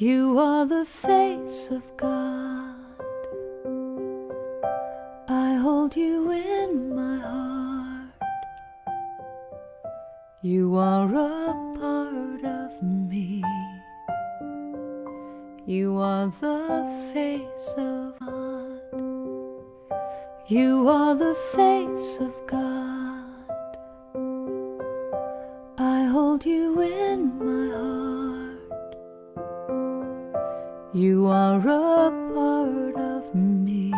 You are the face of God. I hold you in my heart. You are a part of me. You are the face of God. You are the face of God. I hold you in my heart. You are a part of me.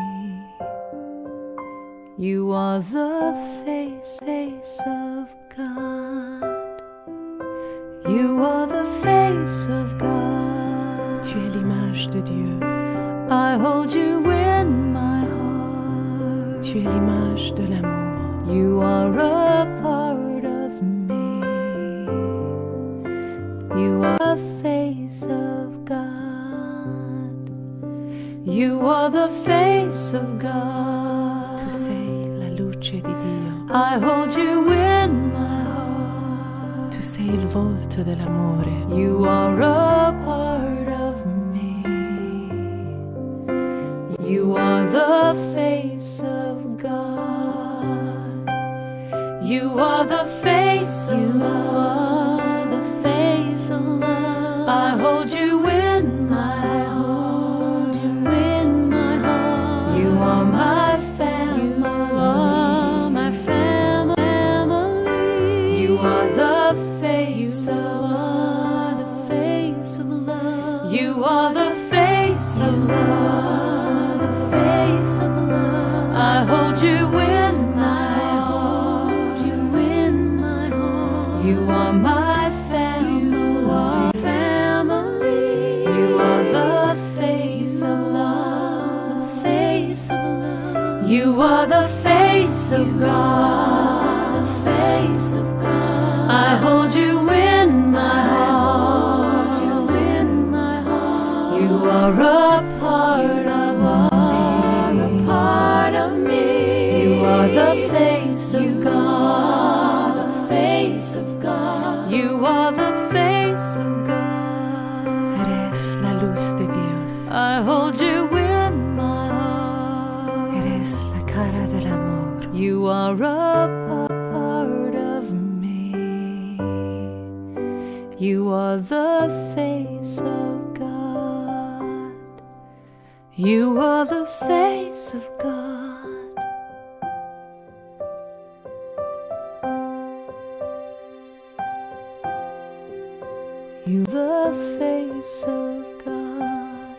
You are the face of God. You are the face of God. Tu es l'image de Dieu. I hold you in my heart. Tu es l'image de l'amour. You are a part of me. You are the face of God. You are the face of God. Tu sei la luce di Dio. I hold you in my heart. Tu sei il volto dell'amore. You are a part of me. You are the face of God. You are the face of love. The face of love. I hold you in my heart. You in my heart. You are my family. You are my family. You are the face of love. The face of love. You are the face of love. The face of love. I hold you in my heart. You in my heart. You are my family. You are family. You are the face of love. The face of love. You are the face of God. The face of God. I hold you in my heart. You in my heart. You are a part of me. A part of me. You are the face of God. The face of God. You are the face of God. Eres la luz de Dios. I hold you in my heart. Eres la cara del amor. You are a part of me. You are the face of God. You are the face of God. You the face of God.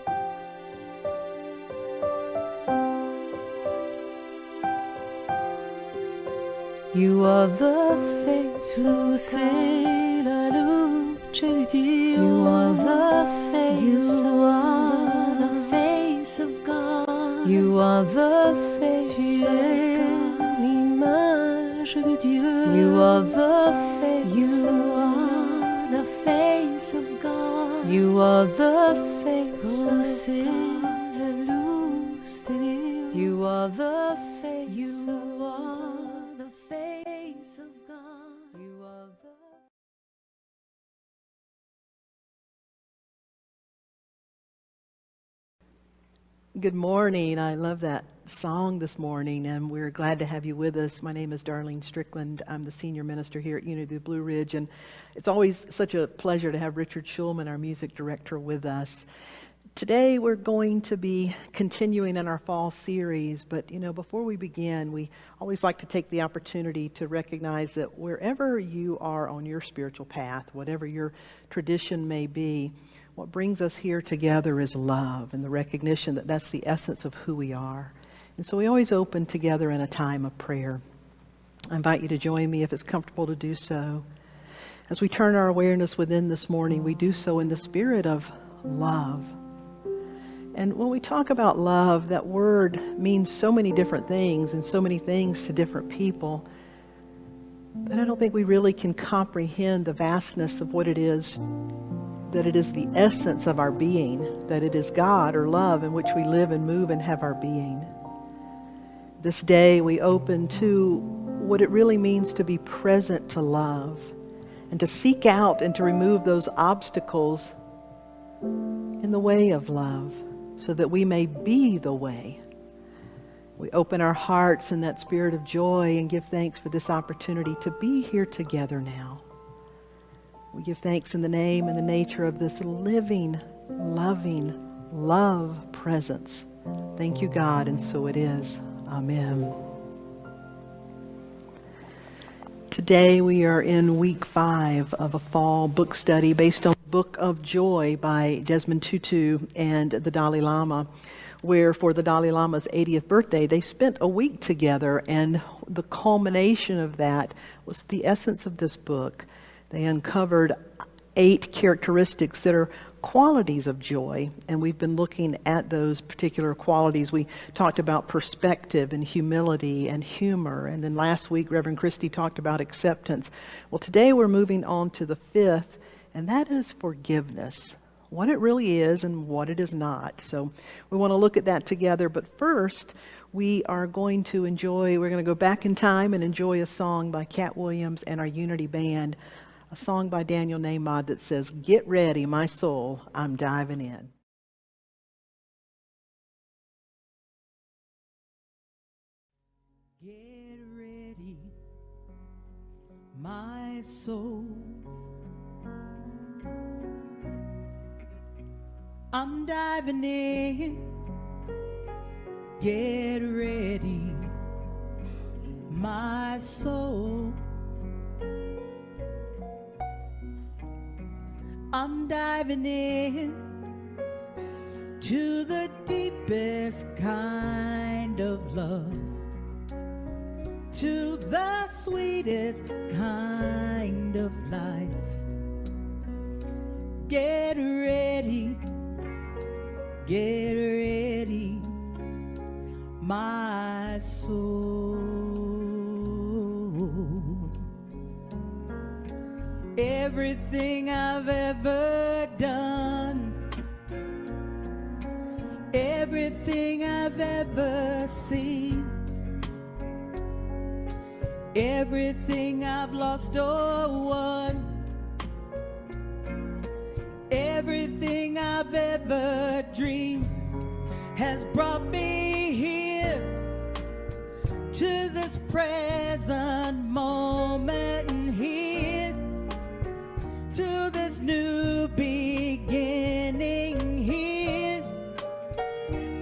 You are the face Tu of sei la luce di Dio. You are the face You of are the face of God. You are the face Tu of es God. l'image de Dieu. You are the face You of are the face of God. You are the face Tu of sei God. la luz de Dios. You are the face You of God. are the face of God. You are the Good morning. I love that song this morning, and we're glad to have you with us. My name is Darlene Strickland. I'm the senior minister here at Unity of the Blue Ridge, and it's always such a pleasure to have Richard Schulman, our music director, with us. Today we're going to be continuing in our fall series, but before we begin, we always like to take the opportunity to recognize that wherever you are on your spiritual path, whatever your tradition may be, what brings us here together is love and the recognition that that's the essence of who we are. And so we always open together in a time of prayer. I invite you to join me if it's comfortable to do so. As we turn our awareness within this morning, we do so in the spirit of love. And when we talk about love, that word means so many different things and so many things to different people that I don't think we really can comprehend the vastness of what it is, that it is the essence of our being, that it is God or love in which we live and move and have our being. This day we open to what it really means to be present to love and to seek out and to remove those obstacles in the way of love, so that we may be the way. We open our hearts in that spirit of joy and give thanks for this opportunity to be here together now. We give thanks in the name and the nature of this living, loving, love presence. Thank you, God, and so it is. Amen. Today we are in week 5 of a fall book study based on the Book of Joy by Desmond Tutu and the Dalai Lama, where for the Dalai Lama's 80th birthday, they spent a week together, and the culmination of that was the essence of this book. They uncovered 8 characteristics that are qualities of joy, and we've been looking at those particular qualities. We talked about perspective and humility and humor, and then last week Reverend Christie talked about acceptance. Well, today we're moving on to the 5th, and that is forgiveness. What it really is and what it is not. So we want to look at that together, but first we're going to go back in time and enjoy a song by Cat Williams and our Unity Band, a song by Daniel Nahmod that says, "Get ready, my soul, I'm diving in." Get ready, my soul, I'm diving in. Get ready, my soul, I'm diving in to the deepest kind of love, to the sweetest kind of life. Get ready, my soul. Everything I've ever done, everything I've ever seen, everything I've lost or won, everything I've ever dreamed has brought me here to this present moment, here to this new beginning here,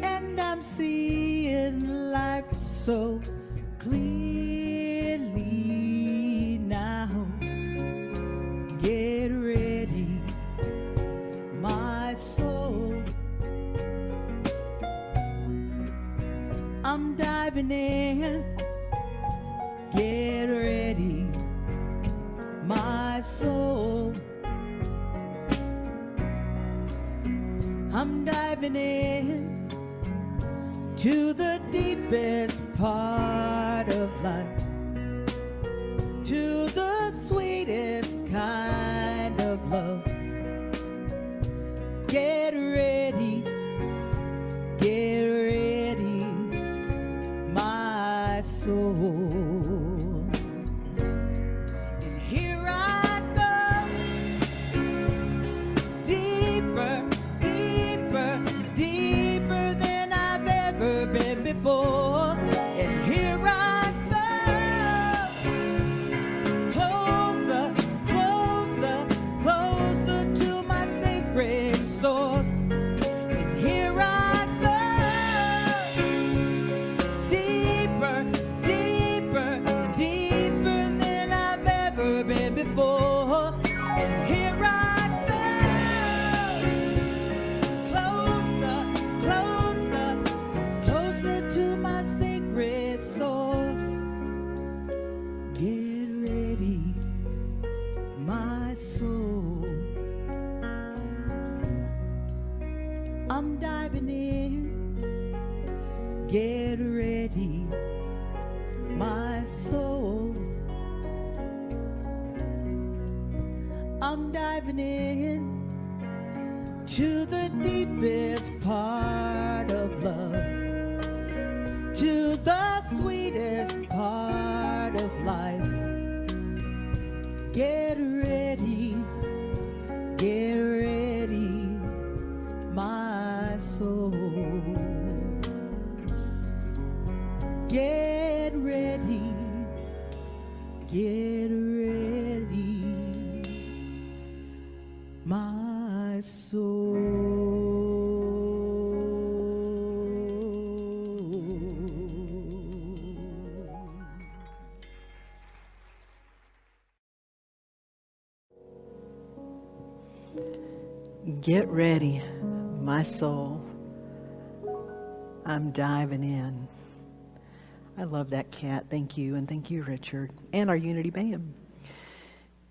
and I'm seeing life so clearly now. Get ready, my soul, I'm diving in. Get ready, my soul, I'm diving in to the deepest part of life, to the sweetest kind of love. Get ready, my soul. And here I go, deeper, deeper, deeper than I've ever been before. And here I go, closer, closer, closer to my sacred source. And here I go, deeper, deeper, deeper than I've ever been before. And here I go, closer, closer, closer to my sacred source. Get ready, my soul, I'm diving in. Get ready, my soul, I'm diving in to the deepest part of love, to the sweetest part of life. Get ready, my soul. Get ready, my soul. I'm diving in. I love that cat. Thank you. And thank you, Richard, and our Unity Band.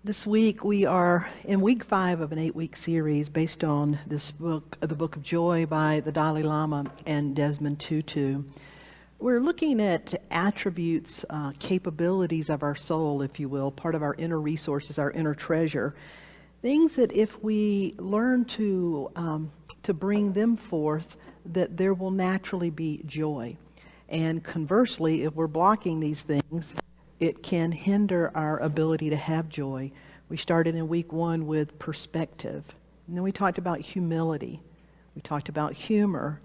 This week we are in week 5 of an 8-week series based on this book, the Book of Joy by the Dalai Lama and Desmond Tutu. We're looking at attributes, capabilities of our soul, if you will, part of our inner resources, our inner treasure. Things that if we learn to bring them forth, that there will naturally be joy. And conversely, if we're blocking these things, it can hinder our ability to have joy. We started in week 1 with perspective. And then we talked about humility. We talked about humor.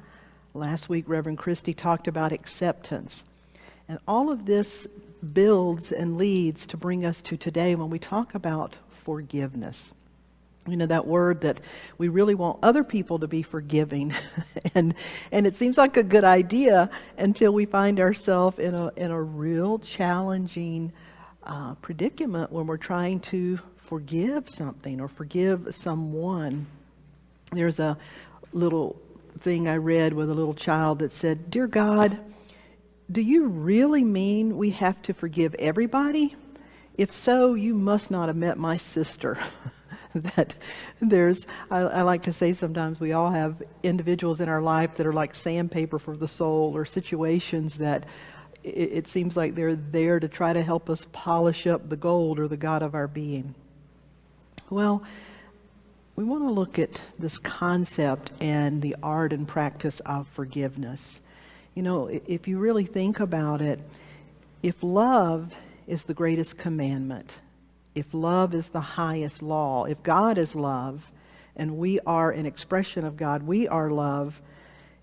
Last week, Reverend Christie talked about acceptance. And all of this builds and leads to bring us to today when we talk about forgiveness. You know, that word that we really want other people to be forgiving. and it seems like a good idea until we find ourselves in a real challenging predicament when we're trying to forgive something or forgive someone. There's a little thing I read with a little child that said, "Dear God, do you really mean we have to forgive everybody? If so, you must not have met my sister." That I like to say sometimes we all have individuals in our life that are like sandpaper for the soul, or situations that it seems like they're there to try to help us polish up the gold or the God of our being. Well, we want to look at this concept and the art and practice of forgiveness. You know, if you really think about it, if love is the greatest commandment, if love is the highest law, if God is love, and we are an expression of God, we are love,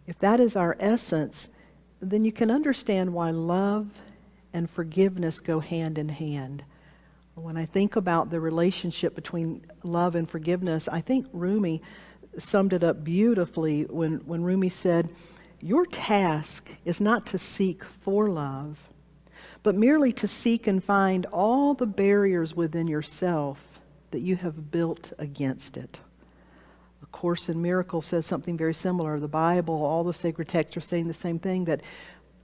if that is our essence, then you can understand why love and forgiveness go hand in hand. When I think about the relationship between love and forgiveness, I think Rumi summed it up beautifully when Rumi said, "Your task is not to seek for love, but merely to seek and find all the barriers within yourself that you have built against it." A Course in Miracles says something very similar. The Bible, all the sacred texts are saying the same thing, that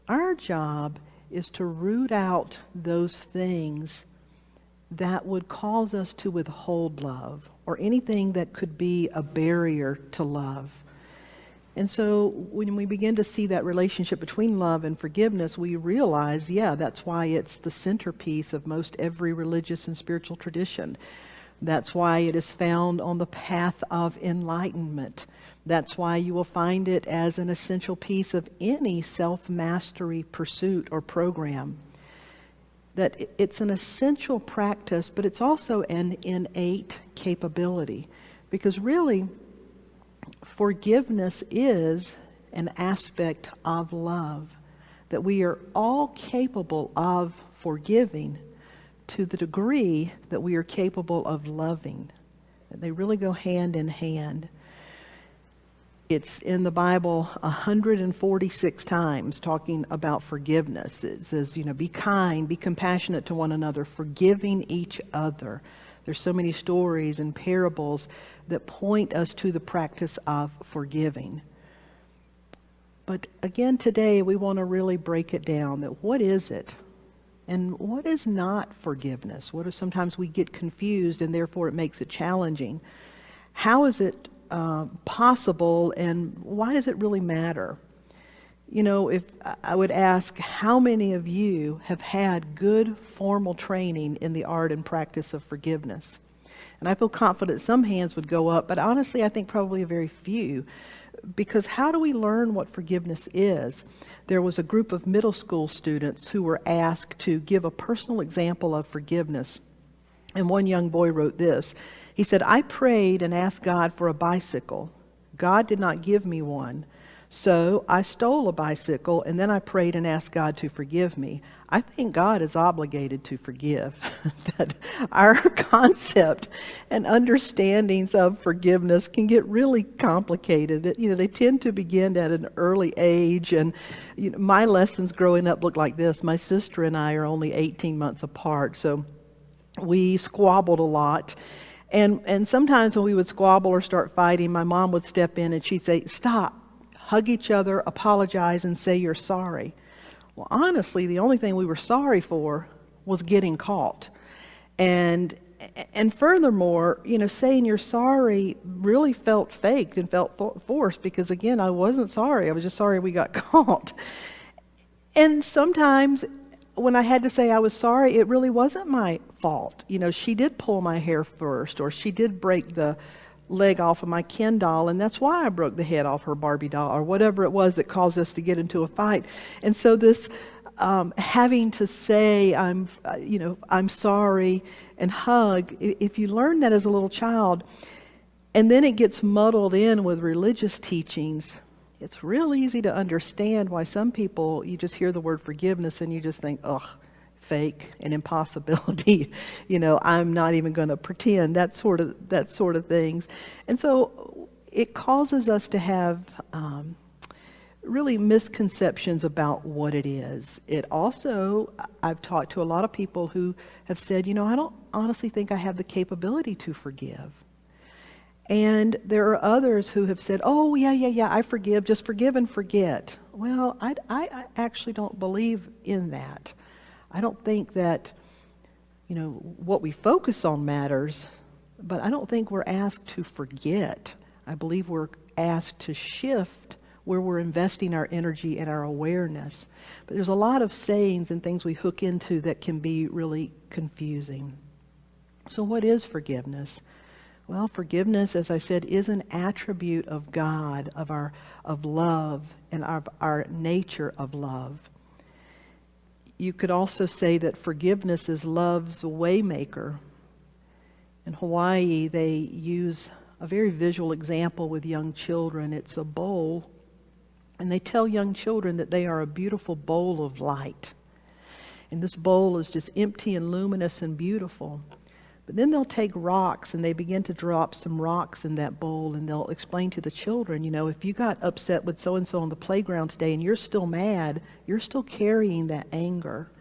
our job is to root out those things that would cause us to withhold love, or anything that could be a barrier to love. And so when we begin to see that relationship between love and forgiveness, we realize, yeah, that's why it's the centerpiece of most every religious and spiritual tradition. That's why it is found on the path of enlightenment. That's why you will find it as an essential piece of any self-mastery pursuit or program. That it's an essential practice, but it's also an innate capability. Because really, forgiveness is an aspect of love, that we are all capable of forgiving to the degree that we are capable of loving. That they really go hand in hand. It's in the Bible 146 times talking about forgiveness. It says, you know, be kind, be compassionate to one another, forgiving each other. There's so many stories and parables that point us to the practice of forgiving. But again, today we want to really break it down, that what is it? And what is not forgiveness? What if sometimes we get confused and therefore it makes it challenging? How is it possible, and why does it really matter? You know, if I would ask, how many of you have had good formal training in the art and practice of forgiveness? And I feel confident some hands would go up, but honestly, I think probably a very few. Because how do we learn what forgiveness is? There was a group of middle school students who were asked to give a personal example of forgiveness. And one young boy wrote this. He said, "I prayed and asked God for a bicycle. God did not give me one. So I stole a bicycle, and then I prayed and asked God to forgive me. I think God is obligated to forgive. That our concept and understandings of forgiveness can get really complicated. They tend to begin at an early age, and my lessons growing up look like this. My sister and I are only 18 months apart, so we squabbled a lot. And sometimes when we would squabble or start fighting, my mom would step in and she'd say, "Stop, hug each other, apologize, and say you're sorry." Well, honestly, the only thing we were sorry for was getting caught. And furthermore, saying you're sorry really felt faked and felt forced, because again, I wasn't sorry. I was just sorry we got caught. And sometimes when I had to say I was sorry, it really wasn't my fault. She did pull my hair first, or she did break the leg off of my Ken doll, and that's why I broke the head off her Barbie doll, or whatever it was that caused us to get into a fight. And so this having to say I'm sorry and hug, if you learn that as a little child, and then it gets muddled in with religious teachings, it's real easy to understand why some people, you just hear the word forgiveness and you just think, ugh, fake and impossibility. I'm not even going to pretend, that sort of things. And so it causes us to have really misconceptions about what it is. It also, I've talked to a lot of people who have said, I don't honestly think I have the capability to forgive. And there are others who have said, oh, yeah, I forgive, just forgive and forget. Well, I actually don't believe in that. I don't think that, what we focus on matters, but I don't think we're asked to forget. I believe we're asked to shift where we're investing our energy and our awareness. But there's a lot of sayings and things we hook into that can be really confusing. So what is forgiveness? Well, forgiveness, as I said, is an attribute of God, of love, and our nature of love. You could also say that forgiveness is love's waymaker. In Hawaii, they use a very visual example with young children. It's a bowl, and they tell young children that they are a beautiful bowl of light. And this bowl is just empty and luminous and beautiful. But then they'll take rocks and they begin to drop some rocks in that bowl, and they'll explain to the children, if you got upset with so-and-so on the playground today and you're still mad, you're still carrying that anger.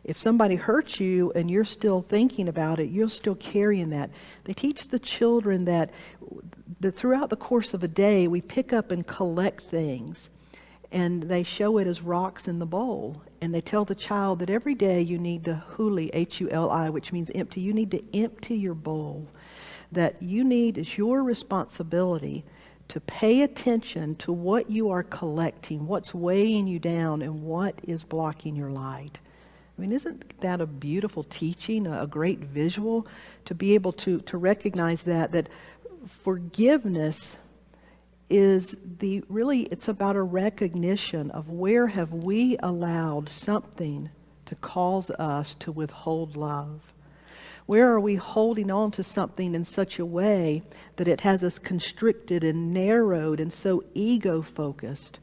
If somebody hurts you and you're still thinking about it, you're still carrying that. They teach the children that throughout the course of a day, we pick up and collect things. And they show it as rocks in the bowl. And they tell the child that every day you need to huli, H-U-L-I, which means empty. You need to empty your bowl. That it's your responsibility to pay attention to what you are collecting, what's weighing you down, and what is blocking your light. I mean, isn't that a beautiful teaching, a great visual, to be able to recognize that forgiveness is it's about a recognition of where have we allowed something to cause us to withhold love. Where are we holding on to something in such a way that it has us constricted and narrowed and so ego-focused?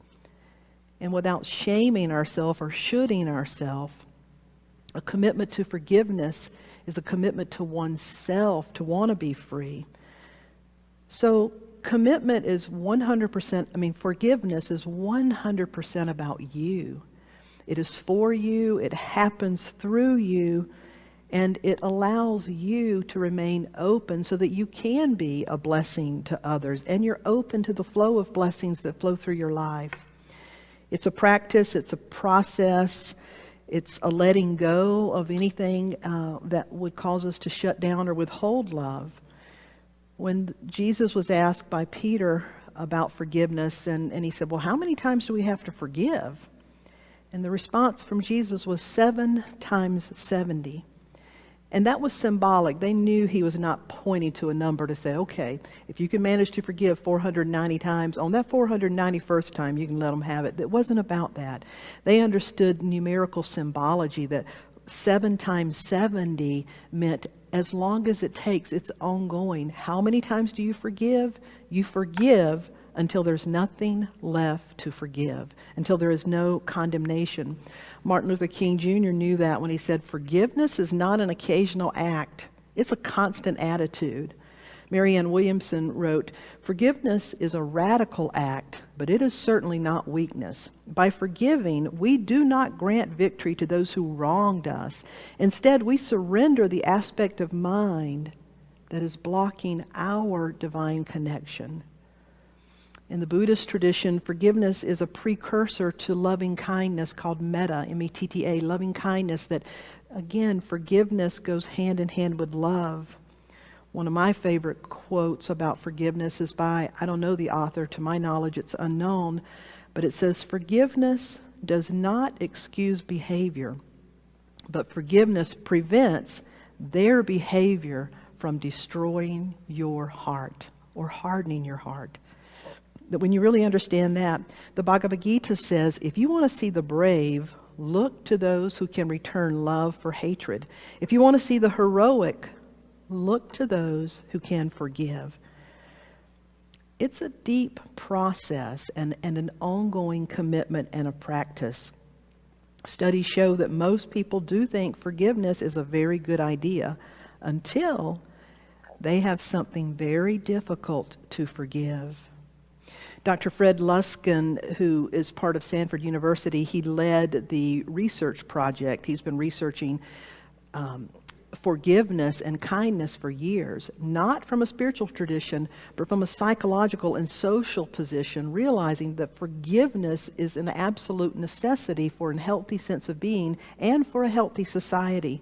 And without shaming ourselves or shoulding ourselves, a commitment to forgiveness is a commitment to oneself to want to be free. So commitment is 100%, forgiveness is 100% about you. It is for you, it happens through you, and it allows you to remain open so that you can be a blessing to others, and you're open to the flow of blessings that flow through your life. It's a practice, it's a process, it's a letting go of anything that would cause us to shut down or withhold love. When Jesus was asked by Peter about forgiveness, and he said, well, how many times do we have to forgive? And the response from Jesus was 7 times 70. And that was symbolic. They knew he was not pointing to a number to say, okay, if you can manage to forgive 490 times, on that 491st time you can let them have it. It wasn't about that. They understood numerical symbology, that 7 times 70 meant as long as it takes, it's ongoing. How many times do you forgive? You forgive until there's nothing left to forgive, until there is no condemnation. Martin Luther King Jr. knew that when he said, "Forgiveness is not an occasional act, it's a constant attitude." Marianne Williamson wrote, "Forgiveness is a radical act, but it is certainly not weakness. By forgiving, we do not grant victory to those who wronged us. Instead, we surrender the aspect of mind that is blocking our divine connection." In the Buddhist tradition, forgiveness is a precursor to loving kindness called metta, M-E-T-T-A, loving kindness that, again, forgiveness goes hand in hand with love. One of my favorite quotes about forgiveness is by, I don't know the author, to my knowledge it's unknown, but it says, "Forgiveness does not excuse behavior, but forgiveness prevents their behavior from destroying your heart or hardening your heart." That when you really understand that, the Bhagavad Gita says, if you want to see the brave, look to those who can return love for hatred. If you want to see the heroic, look to those who can forgive. It's a deep process and an ongoing commitment and a practice. Studies show that most people do think forgiveness is a very good idea until they have something very difficult to forgive. Dr. Fred Luskin, who is part of Stanford University, he led the research project. He's been researching forgiveness and kindness for years, not from a spiritual tradition, but from a psychological and social position, realizing that forgiveness is an absolute necessity for a healthy sense of being and for a healthy society.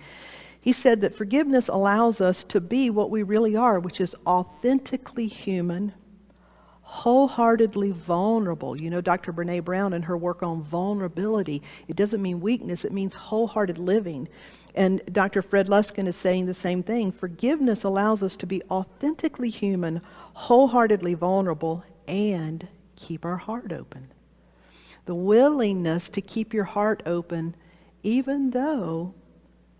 He said that forgiveness allows us to be what we really are, which is authentically human, wholeheartedly vulnerable. You know, Dr. Brene Brown and her work on vulnerability, it doesn't mean weakness, it means wholehearted living. And Dr. Fred Luskin is saying the same thing. Forgiveness allows us to be authentically human, wholeheartedly vulnerable, and keep our heart open. The willingness to keep your heart open, even though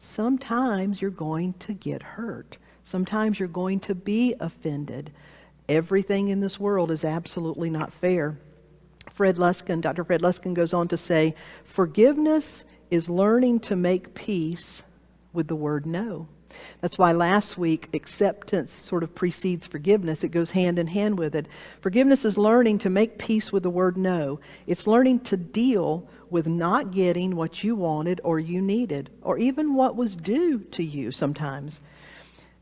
sometimes you're going to get hurt. Sometimes you're going to be offended. Everything in this world is absolutely not fair. Dr. Fred Luskin goes on to say, forgiveness is learning to make peace with the word no. That's why last week, acceptance sort of precedes forgiveness. It goes hand in hand with it. Forgiveness is learning to make peace with the word no. It's learning to deal with not getting what you wanted or you needed, or even what was due to you sometimes.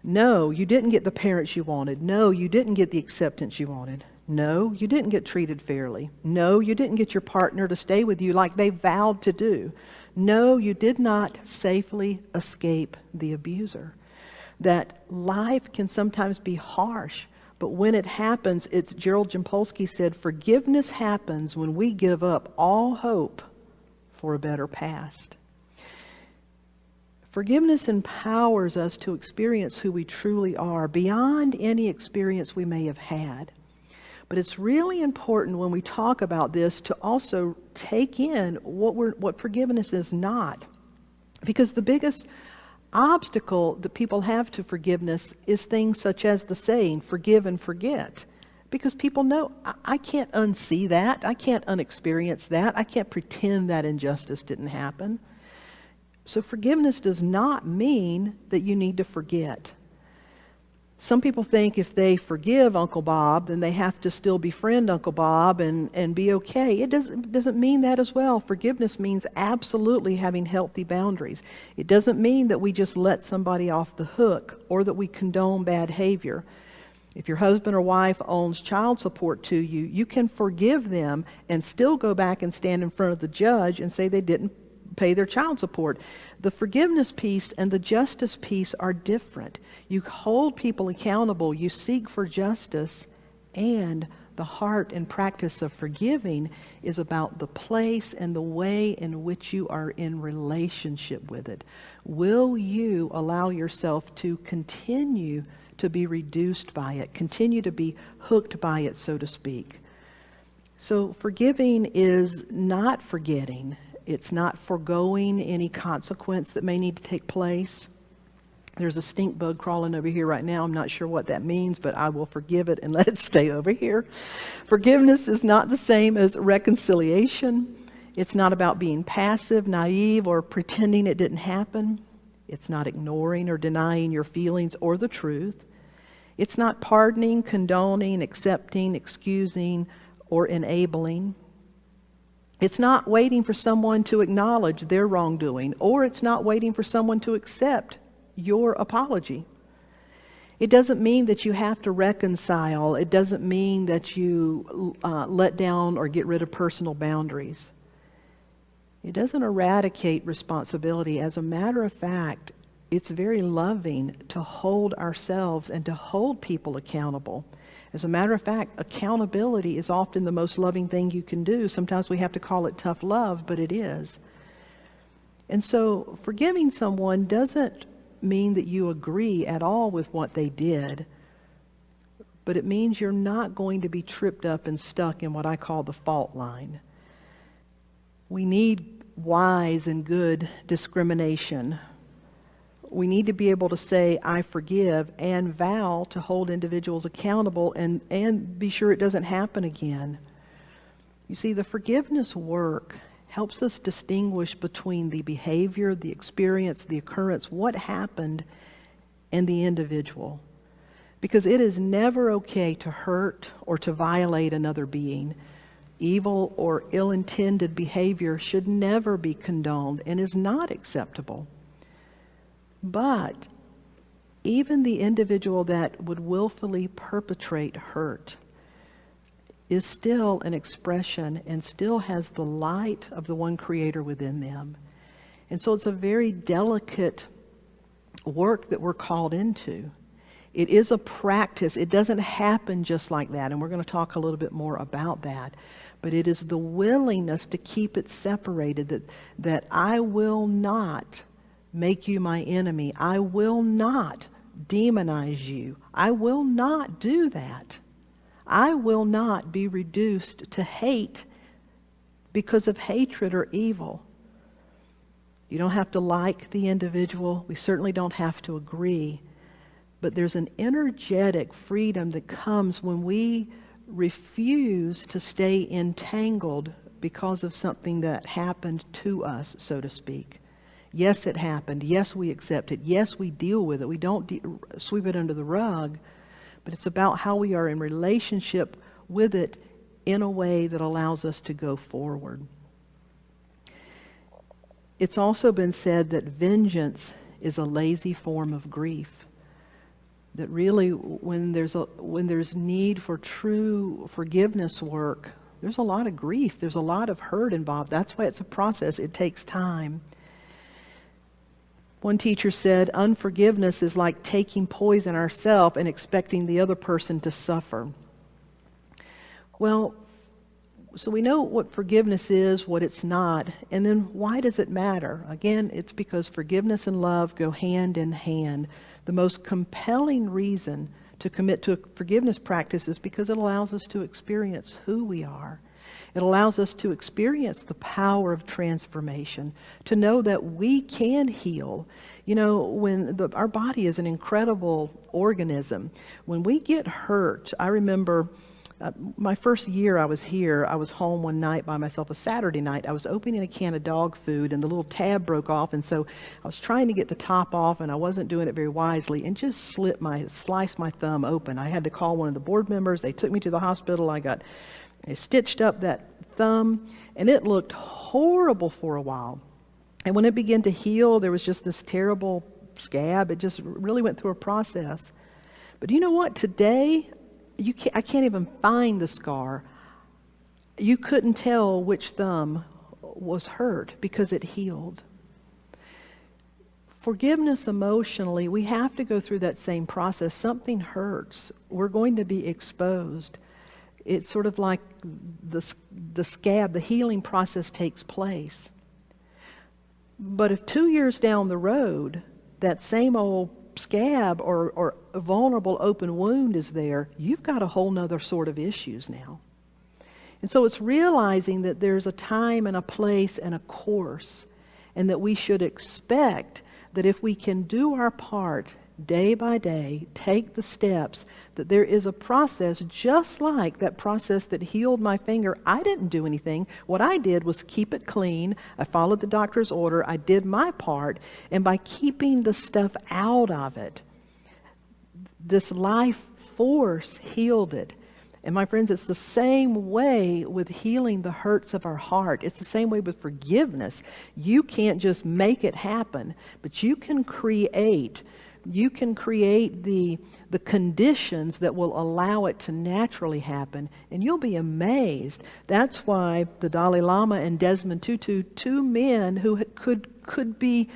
No, you didn't get the parents you wanted. No, you didn't get the acceptance you wanted. No, you didn't get treated fairly. No, you didn't get your partner to stay with you like they vowed to do. No, you did not safely escape the abuser. That life can sometimes be harsh, but when it happens, it's Gerald Jampolsky said, forgiveness happens when we give up all hope for a better past. Forgiveness empowers us to experience who we truly are beyond any experience we may have had. But it's really important when we talk about this to also take in what forgiveness is not. Because the biggest obstacle that people have to forgiveness is things such as the saying, forgive and forget. Because people know, I can't unsee that. I can't unexperience that. I can't pretend that injustice didn't happen. So forgiveness does not mean that you need to forget. Some people think if they forgive Uncle Bob, then they have to still befriend Uncle Bob and be okay. It doesn't mean that as well. Forgiveness means absolutely having healthy boundaries. It doesn't mean that we just let somebody off the hook or that we condone bad behavior. If your husband or wife owes child support to you, you can forgive them and still go back and stand in front of the judge and say they didn't pay their child support. The forgiveness piece and the justice piece are different. You hold people accountable, you seek for justice, and the heart and practice of forgiving is about the place and the way in which you are in relationship with it. Will you allow yourself to continue to be reduced by it, continue to be hooked by it, so to speak? So forgiving is not forgetting. It's not foregoing any consequence that may need to take place. There's a stink bug crawling over here right now. I'm not sure what that means, but I will forgive it and let it stay over here. Forgiveness is not the same as reconciliation. It's not about being passive, naive, or pretending it didn't happen. It's not ignoring or denying your feelings or the truth. It's not pardoning, condoning, accepting, excusing, or enabling. It's not waiting for someone to acknowledge their wrongdoing, or it's not waiting for someone to accept your apology. It doesn't mean that you have to reconcile. It doesn't mean that you let down or get rid of personal boundaries. It doesn't eradicate responsibility. As a matter of fact, it's very loving to hold ourselves and to hold people accountable. As a matter of fact, accountability is often the most loving thing you can do. Sometimes we have to call it tough love, but it is. And so forgiving someone doesn't mean that you agree at all with what they did, but it means you're not going to be tripped up and stuck in what I call the fault line. We need wise and good discrimination. We need to be able to say, I forgive, and vow to hold individuals accountable and be sure it doesn't happen again. You see, the forgiveness work helps us distinguish between the behavior, the experience, the occurrence, what happened, and the individual. Because it is never okay to hurt or to violate another being. Evil or ill-intended behavior should never be condoned and is not acceptable. But even the individual that would willfully perpetrate hurt is still an expression and still has the light of the one Creator within them. And so it's a very delicate work that we're called into. It is a practice. It doesn't happen just like that, and we're going to talk a little bit more about that. But it is the willingness to keep it separated, that I will not make you my enemy. I will not demonize you. I will not do that. I will not be reduced to hate because of hatred or evil. You don't have to like the individual. We certainly don't have to agree. But there's an energetic freedom that comes when we refuse to stay entangled because of something that happened to us, so to speak. Yes, it happened. Yes, we accept it. Yes, we deal with it. We don't sweep it under the rug. But it's about how we are in relationship with it in a way that allows us to go forward. It's also been said that vengeance is a lazy form of grief. That really, when there's need for true forgiveness work, there's a lot of grief. There's a lot of hurt involved. That's why it's a process. It takes time. One teacher said, unforgiveness is like taking poison ourselves and expecting the other person to suffer. Well, so we know what forgiveness is, what it's not, and then why does it matter? Again, it's because forgiveness and love go hand in hand. The most compelling reason to commit to a forgiveness practice is because it allows us to experience who we are. It allows us to experience the power of transformation, to know that we can heal. You know, our body is an incredible organism. When we get hurt, I remember my first year I was here, I was home one night by myself, a Saturday night. I was opening a can of dog food and the little tab broke off, and so I was trying to get the top off and I wasn't doing it very wisely and just sliced my thumb open. I had to call one of the board members. They took me to the hospital. I stitched up that thumb and it looked horrible for a while. And when it began to heal, there was just this terrible scab. It just really went through a process. But you know what? Today, I can't even find the scar. You couldn't tell which thumb was hurt because it healed. Forgiveness emotionally, we have to go through that same process. Something hurts. We're going to be exposed. It's sort of like the scab, the healing process takes place. But if 2 years down the road, that same old scab or a vulnerable open wound is there, you've got a whole nother sort of issues now. And so it's realizing that there's a time and a place and a course, and that we should expect that if we can do our part day by day, take the steps, that there is a process just like that process that healed my finger. I didn't do anything. What I did was keep it clean. I followed the doctor's order. I did my part. And by keeping the stuff out of it, this life force healed it. And my friends, it's the same way with healing the hurts of our heart. It's the same way with forgiveness. You can't just make it happen, but you can create the conditions that will allow it to naturally happen, and you'll be amazed. That's why the Dalai Lama and Desmond Tutu, two men who could be,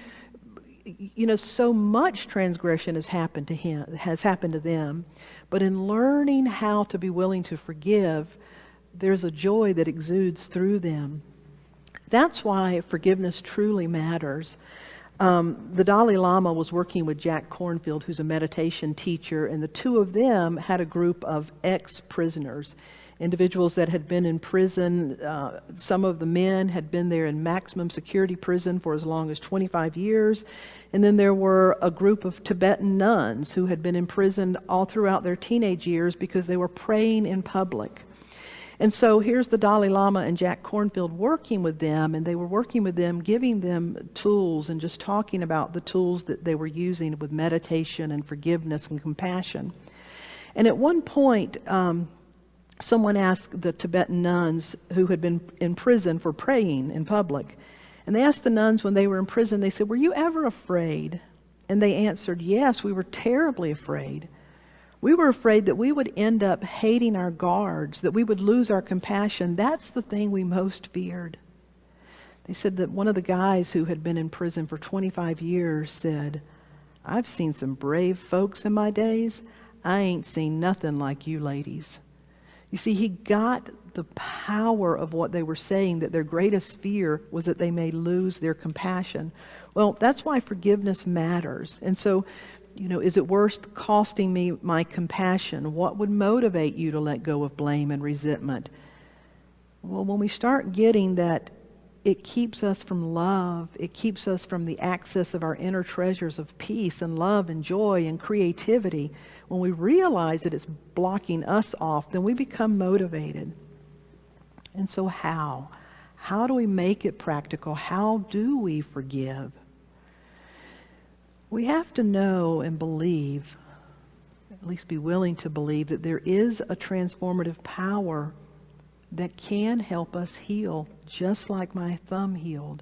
so much transgression has happened to them, but in learning how to be willing to forgive, there's a joy that exudes through them. That's why forgiveness truly matters. The Dalai Lama was working with Jack Kornfield, who's a meditation teacher, and the two of them had a group of ex-prisoners, individuals that had been in prison. Some of the men had been there in maximum security prison for as long as 25 years. And then there were a group of Tibetan nuns who had been imprisoned all throughout their teenage years because they were praying in public. And so here's the Dalai Lama and Jack Kornfield working with them, and they were working with them, giving them tools and just talking about the tools that they were using with meditation and forgiveness and compassion. And at one point, someone asked the Tibetan nuns who had been in prison for praying in public, and they asked the nuns when they were in prison, they said, "Were you ever afraid?" And they answered, "Yes, we were terribly afraid. We were afraid that we would end up hating our guards, that we would lose our compassion. That's the thing we most feared." They said that one of the guys who had been in prison for 25 years said, "I've seen some brave folks in my days. I ain't seen nothing like you ladies." You see, he got the power of what they were saying, that their greatest fear was that they may lose their compassion. Well, that's why forgiveness matters. And so, is it worth costing me my compassion? What would motivate you to let go of blame and resentment? Well, when we start getting that it keeps us from love, it keeps us from the access of our inner treasures of peace and love and joy and creativity, when we realize that it's blocking us off, then we become motivated. And so how? How do we make it practical? How do we forgive? We have to know and believe, at least be willing to believe, that there is a transformative power that can help us heal, just like my thumb healed.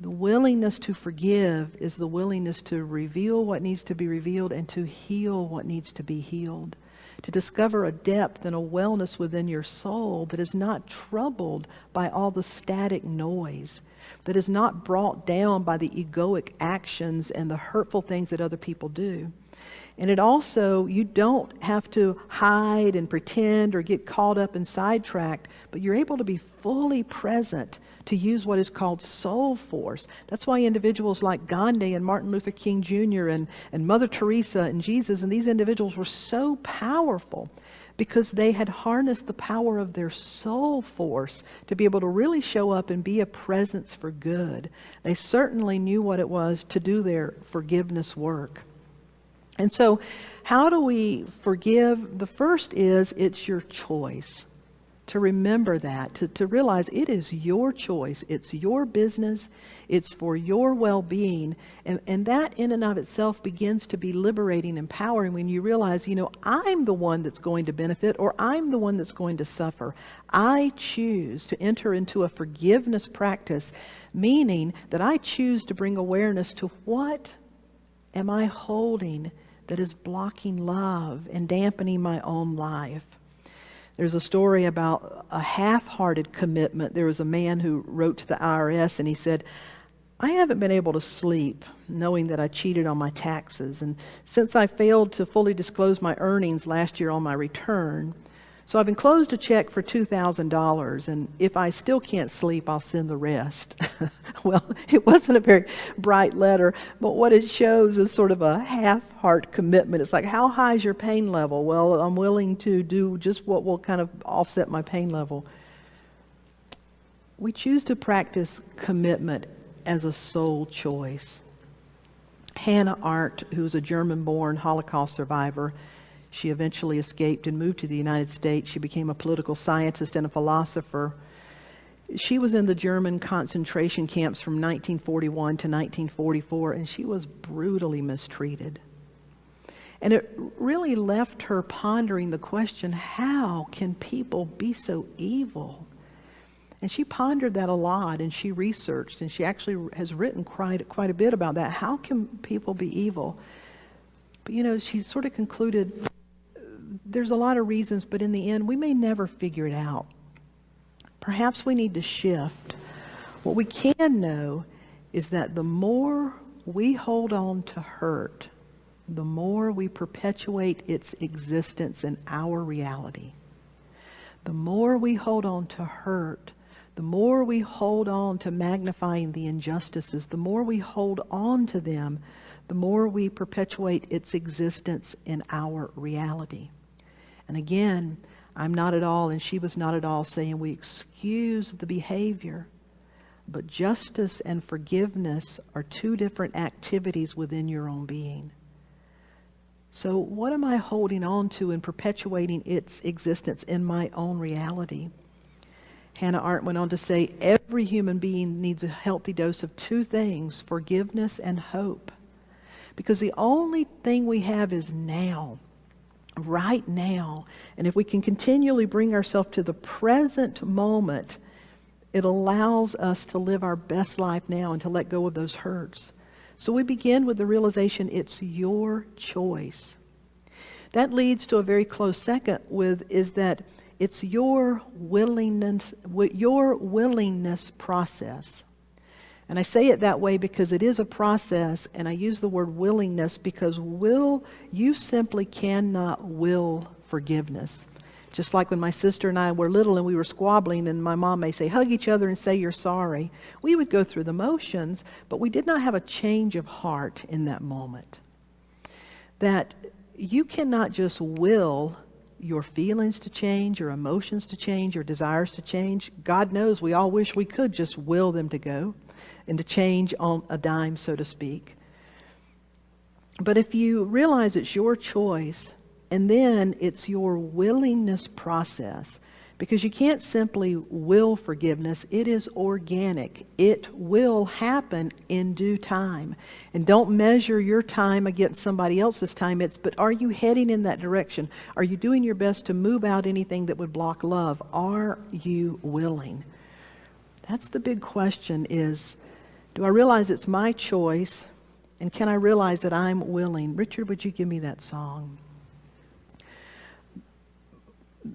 The willingness to forgive is the willingness to reveal what needs to be revealed and to heal what needs to be healed. To discover a depth and a wellness within your soul that is not troubled by all the static noise, that is not brought down by the egoic actions and the hurtful things that other people do. And it also, you don't have to hide and pretend or get caught up and sidetracked, but you're able to be fully present, to use what is called soul force. That's why individuals like Gandhi and Martin Luther King Jr. and Mother Teresa and Jesus and these individuals were so powerful, because they had harnessed the power of their soul force to be able to really show up and be a presence for good. They certainly knew what it was to do their forgiveness work. And so, how do we forgive? The first is, it's your choice. To remember that, to realize it is your choice, it's your business, it's for your well-being, and that in and of itself begins to be liberating, empowering, when you realize, I'm the one that's going to benefit, or I'm the one that's going to suffer. I choose to enter into a forgiveness practice, meaning that I choose to bring awareness to what am I holding that is blocking love and dampening my own life. There's a story about a half-hearted commitment. There was a man who wrote to the IRS and he said, "I haven't been able to sleep knowing that I cheated on my taxes. And since I failed to fully disclose my earnings last year on my return, so I've enclosed a check for $2,000, and if I still can't sleep, I'll send the rest." Well, it wasn't a very bright letter, but what it shows is sort of a half-heart commitment. It's like, how high is your pain level? Well, I'm willing to do just what will kind of offset my pain level. We choose to practice commitment as a soul choice. Hannah Arendt, who was a German-born Holocaust survivor, she eventually escaped and moved to the United States. She became a political scientist and a philosopher. She was in the German concentration camps from 1941 to 1944, and she was brutally mistreated. And it really left her pondering the question, how can people be so evil? And she pondered that a lot, and she researched, and she actually has written quite a bit about that. How can people be evil? But she sort of concluded, there's a lot of reasons, but in the end, we may never figure it out. Perhaps we need to shift. What we can know is that the more we hold on to hurt, the more we perpetuate its existence in our reality. The more we hold on to hurt, the more we hold on to magnifying the injustices, the more we hold on to them, the more we perpetuate its existence in our reality. And again, I'm not at all, and she was not at all saying we excuse the behavior, but justice and forgiveness are two different activities within your own being. So what am I holding on to and perpetuating its existence in my own reality? Hannah Arendt went on to say, every human being needs a healthy dose of two things, forgiveness and hope. Because the only thing we have is now, right now. And if we can continually bring ourselves to the present moment, it allows us to live our best life now and to let go of those hurts. So we begin with the realization it's your choice. That leads to a very close second is that it's your willingness process. And I say it that way because it is a process, and I use the word willingness because you simply cannot will forgiveness. Just like when my sister and I were little and we were squabbling and my mom may say, hug each other and say you're sorry. We would go through the motions, but we did not have a change of heart in that moment. That you cannot just will your feelings to change, your emotions to change, your desires to change. God knows we all wish we could just will them to go and to change on a dime, so to speak. But if you realize it's your choice, and then it's your willingness process, because you can't simply will forgiveness. It is organic. It will happen in due time. And don't measure your time against somebody else's time. But are you heading in that direction? Are you doing your best to move out anything that would block love? Are you willing? That's the big question is, do I realize it's my choice? And can I realize that I'm willing? Richard, would you give me that song?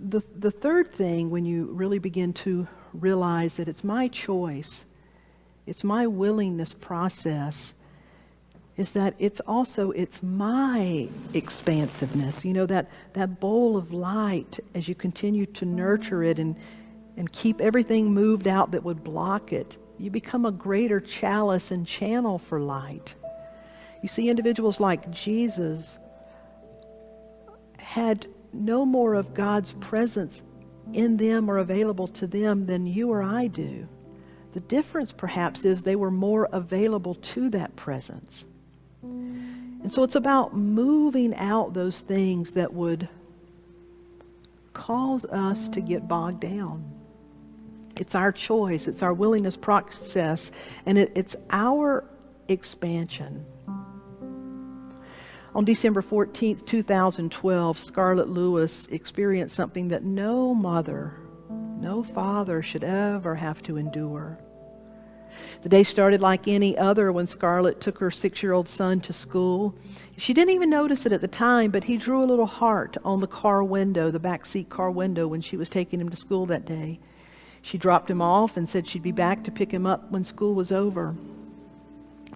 The third thing, when you really begin to realize that it's my choice, it's my willingness process, is that it's my expansiveness. That bowl of light, as you continue to nurture it and keep everything moved out that would block it, you become a greater chalice and channel for light. You see, individuals like Jesus had no more of God's presence in them or available to them than you or I do. The difference perhaps is they were more available to that presence. And so it's about moving out those things that would cause us to get bogged down. It's our choice, it's our willingness process, and it's our expansion. On December 14th, 2012, Scarlett Lewis experienced something that no mother, no father should ever have to endure. The day started like any other when Scarlett took her 6-year-old son to school. She didn't even notice it at the time, but he drew a little heart on the car window, the backseat car window, when she was taking him to school that day. She dropped him off and said she'd be back to pick him up when school was over.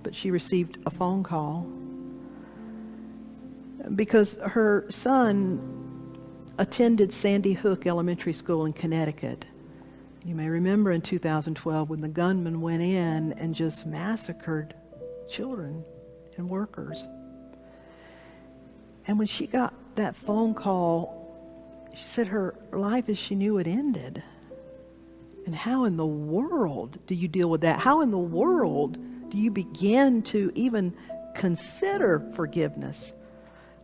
But she received a phone call because her son attended Sandy Hook Elementary School in Connecticut. You may remember in 2012 when the gunman went in and just massacred children and workers. And when she got that phone call, she said her life as she knew it ended. And how in the world do you deal with that? How in the world do you begin to even consider forgiveness.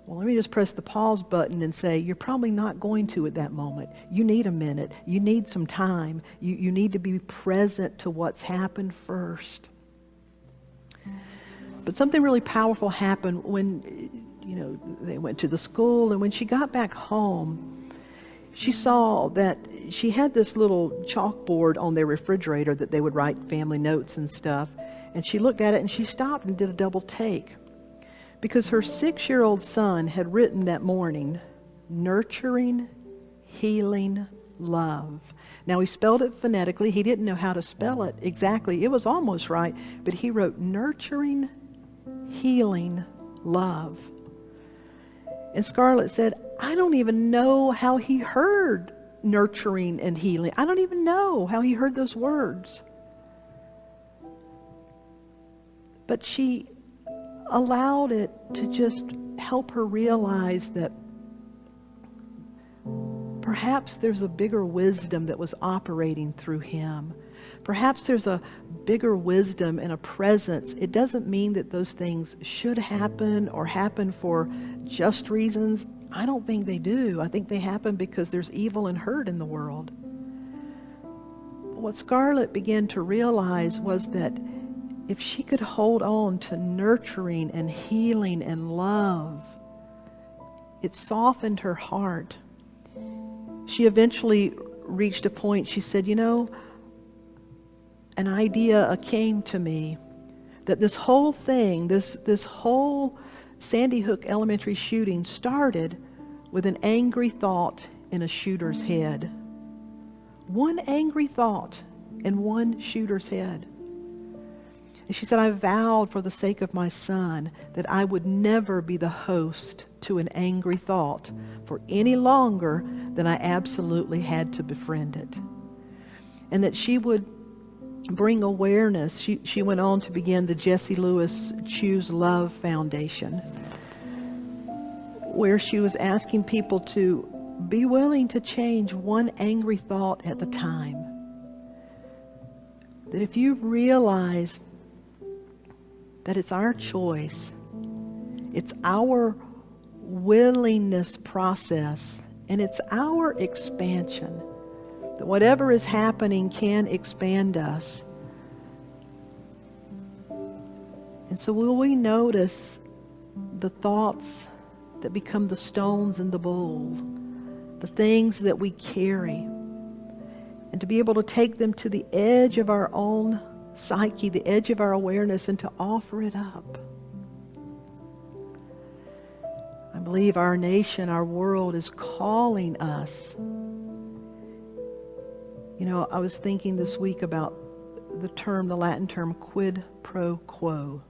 Well, let me just press the pause button and say, you're probably not going to at that moment. You need a minute. You need some time. You need to be present to what's happened first. But something really powerful happened when, they went to the school, and when she got back home, she saw that she had this little chalkboard on their refrigerator that they would write family notes and stuff. And she looked at it and she stopped and did a double take. Because her 6-year-old son had written that morning, nurturing, healing, love. Now he spelled it phonetically. He didn't know how to spell it exactly. It was almost right, but he wrote nurturing, healing, love. And Scarlett said, I don't even know how he heard nurturing and healing. I don't even know how he heard those words. But she allowed it to just help her realize that perhaps there's a bigger wisdom that was operating through him. Perhaps there's a bigger wisdom and a presence. It doesn't mean that those things should happen or happen for just reasons. I don't think they do. I think they happen because there's evil and hurt in the world. What Scarlett began to realize was that if she could hold on to nurturing and healing and love, it softened her heart. She eventually reached a point, she said, an idea came to me that this whole thing, this whole Sandy Hook Elementary shooting started with an angry thought in a shooter's head. One angry thought in one shooter's head. And she said, I vowed for the sake of my son that I would never be the host to an angry thought for any longer than I absolutely had to befriend it. And that she would bring awareness. She went on to begin the Jesse Lewis Choose Love Foundation, where she was asking people to be willing to change one angry thought at the time. That if you realize that it's our choice, it's our willingness process, and it's our expansion, that whatever is happening can expand us. And so will we notice the thoughts that become the stones in the bowl, the things that we carry, and to be able to take them to the edge of our own psyche, the edge of our awareness, and to offer it up. I believe our nation, our world is calling us. I was thinking this week about the Latin term quid pro quo.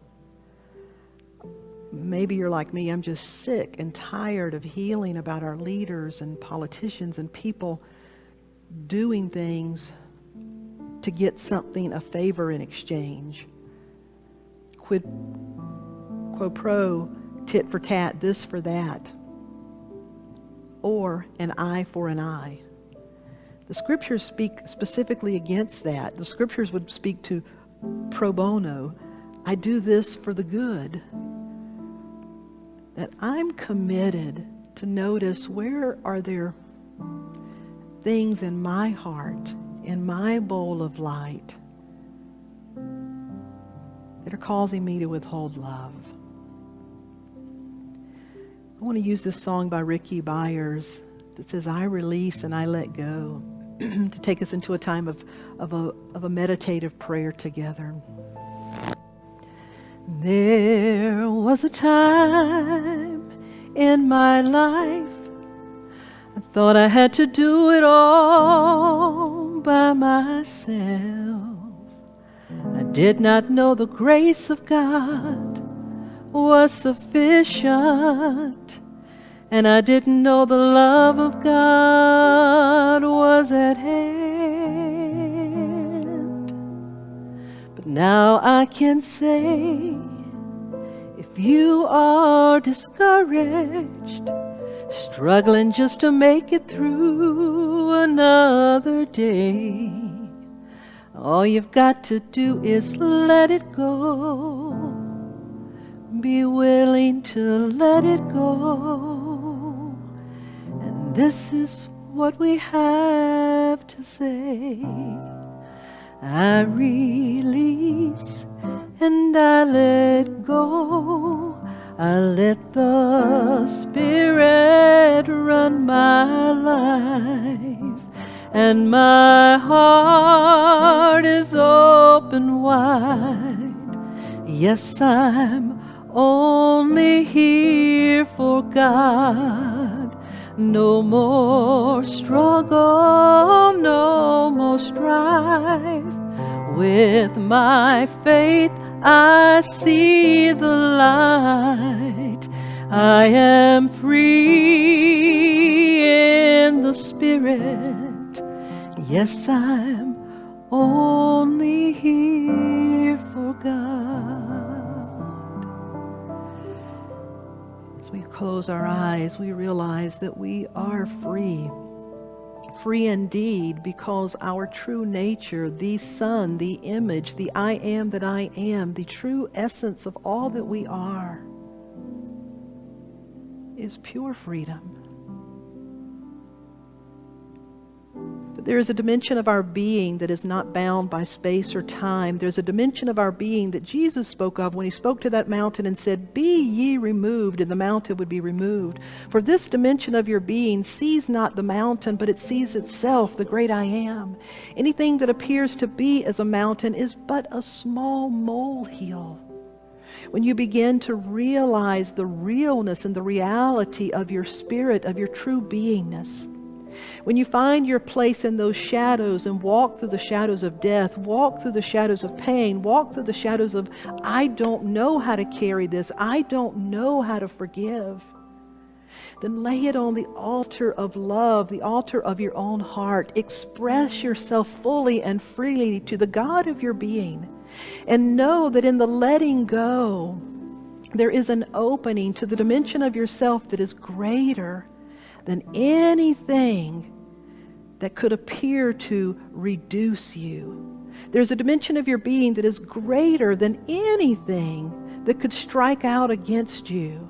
Maybe you're like me, I'm just sick and tired of hearing about our leaders and politicians and people doing things to get something, a favor in exchange. Quid pro, tit for tat, this for that. Or an eye for an eye. The scriptures speak specifically against that. The scriptures would speak to pro bono. I do this for the good. That I'm committed to notice where are there things in my heart, in my bowl of light, that are causing me to withhold love. I want to use this song by Ricky Byers that says, I release and I let go, to take us into a time of a meditative prayer together. There was a time in my life I thought I had to do it all by myself. I did not know the grace of God was sufficient, and I didn't know the love of God was at hand. But now I can say, if you are discouraged, struggling just to make it through another day, all you've got to do is let it go. be willing to let it go. And this is what we have to say. I release and I let go. I let the Spirit run my life, and my heart is open wide. Yes, I'm only here for God. No more struggle, no more strife. With my faith I see the light. I am free in the Spirit. Yes, I'm only here for God. As we close our eyes, we realize that we are free. Free indeed, because our true nature, the Son, the image, the I am that I am, the true essence of all that we are, is pure freedom. That there is a dimension of our being that is not bound by space or time. There's a dimension of our being that Jesus spoke of when he spoke to that mountain and said, "Be ye removed," and the mountain would be removed. For this dimension of your being sees not the mountain, but it sees itself, the great I am. Anything that appears to be as a mountain is but a small molehill. When you begin to realize the realness and the reality of your spirit, of your true beingness, when you find your place in those shadows and walk through the shadows of death, walk through the shadows of pain, walk through the shadows of, I don't know how to carry this, I don't know how to forgive, then lay it on the altar of love, the altar of your own heart. Express yourself fully and freely to the God of your being. And know that in the letting go, there is an opening to the dimension of yourself that is greater than anything that could appear to reduce you. There's a dimension of your being that is greater than anything that could strike out against you.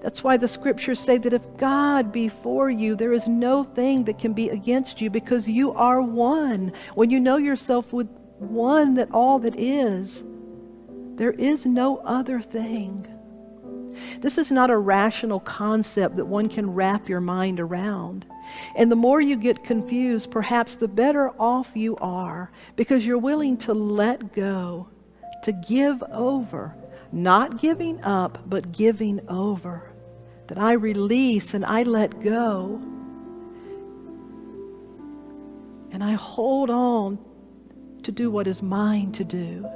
That's why the scriptures say that if God be for you, there is no thing that can be against you, because you are one. When you know yourself with one, that all that is, there is no other thing. This is not a rational concept that one can wrap your mind around. And the more you get confused, perhaps the better off you are, because you're willing to let go, to give over, not giving up, but giving over. That I release and I let go, and I hold on to do what is mine to do.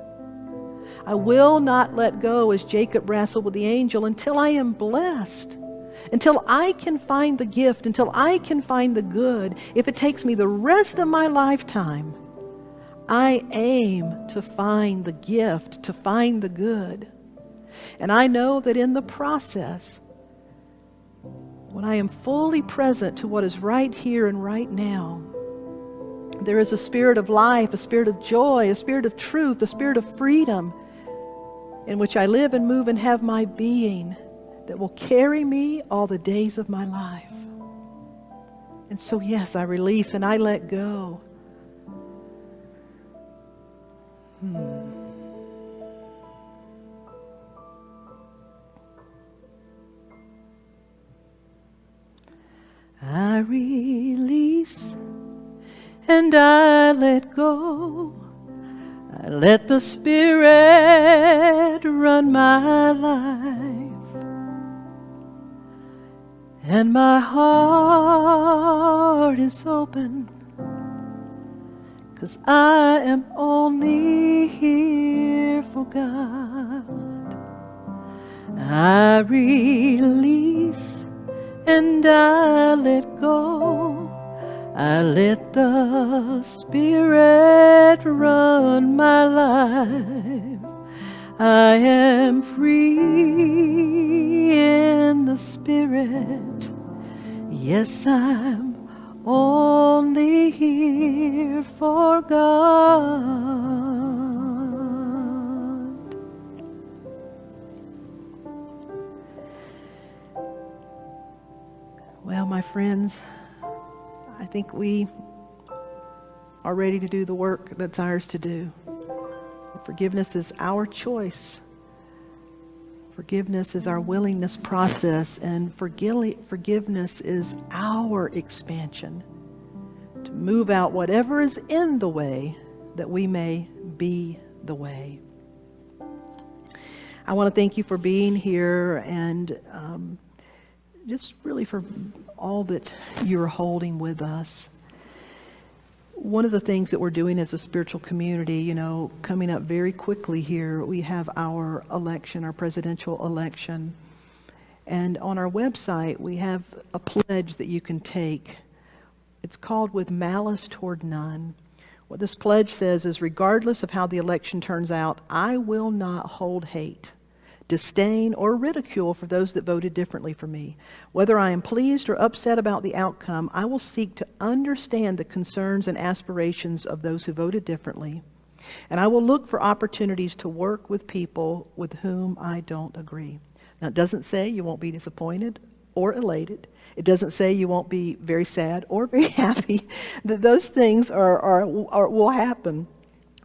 I will not let go, as Jacob wrestled with the angel, until I am blessed, until I can find the gift, until I can find the good. If it takes me the rest of my lifetime, I aim to find the gift, to find the good. And I know that in the process, when I am fully present to what is right here and right now, there is a spirit of life, a spirit of joy, a spirit of truth, a spirit of freedom, in which I live and move and have my being, that will carry me all the days of my life. And so yes, I release and I let go. I release and I let go. I let the Spirit run my life, and my heart is open, 'cause I am only here for God. I release and I let go. I let the Spirit run my life. I am free in the Spirit. Yes, I'm only here for God. Well, my friends, I think we are ready to do the work that's ours to do. Forgiveness is our choice. Forgiveness is our willingness process, and forgiveness is our expansion to move out whatever is in the way that we may be the way. I want to thank you for being here and just really for all that you're holding with us. One of the things that we're doing as a spiritual community, you know, coming up very quickly here, we have our election, our presidential election. And on our website, we have a pledge that you can take. It's called With Malice Toward None. What this pledge says is, regardless of how the election turns out, I will not hold hate, disdain, or ridicule for those that voted differently from me. Whether I am pleased or upset about the outcome, I will seek to understand the concerns and aspirations of those who voted differently. And I will look for opportunities to work with people with whom I don't agree. Now, it doesn't say you won't be disappointed or elated. It doesn't say you won't be very sad or very happy. Those things will happen.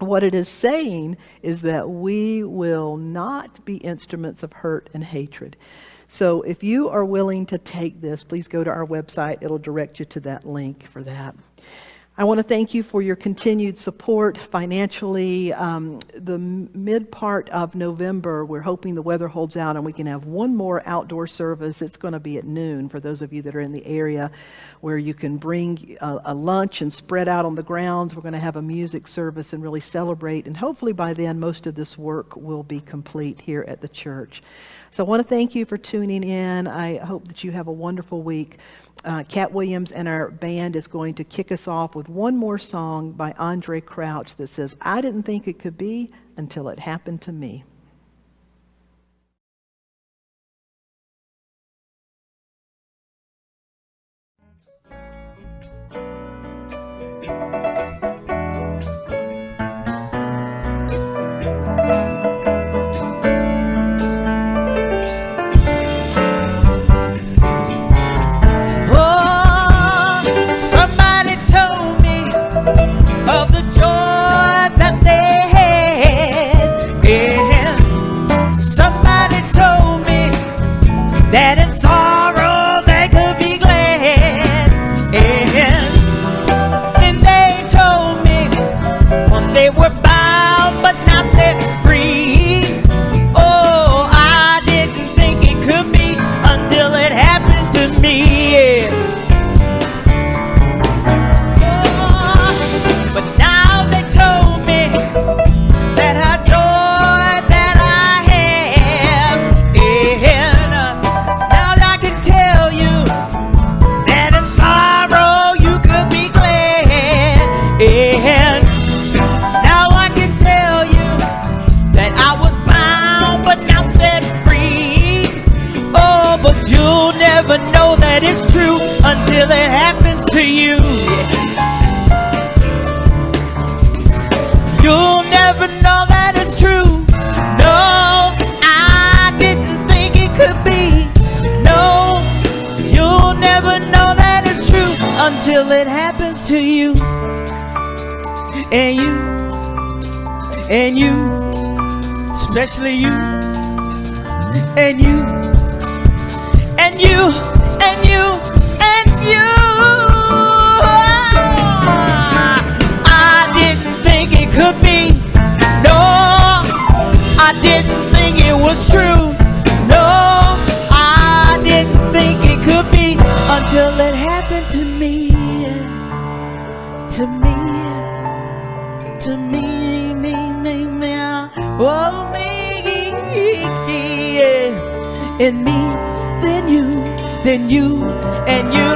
What it is saying is that we will not be instruments of hurt and hatred. So if you are willing to take this, please go to our website. It'll direct you to that link for that. I want to thank you for your continued support financially. The mid part of November, we're hoping the weather holds out and we can have one more outdoor service. It's going to be at noon for those of you that are in the area, where you can bring a lunch and spread out on the grounds. We're going to have a music service and really celebrate. And hopefully by then, most of this work will be complete here at the church. So I want to thank you for tuning in. I hope that you have a wonderful week. Cat Williams and our band is going to kick us off with one more song by Andre Crouch that says, I didn't think it could be until it happened to me. That in sorrow they could be glad, and they told me when they were bound but now set free. Oh, I didn't think it could be until it happened to me. Oh, but now they told me that her joy that I have, now I can tell you that in sorrow you could be glad. And now I can tell you that I was bound but now set free. Oh, but you'll never know that it's true until it happens to you. You'll never know that it's true. No, I didn't think it could be. No, you'll never know that it's true until it happens to you. And you, especially you, and you, and you, and you, and you. I didn't think it could be. No, I didn't think it was true. No, I didn't think it could be until it happened to me. To me, to me, me, oh me, and me, then you, and you.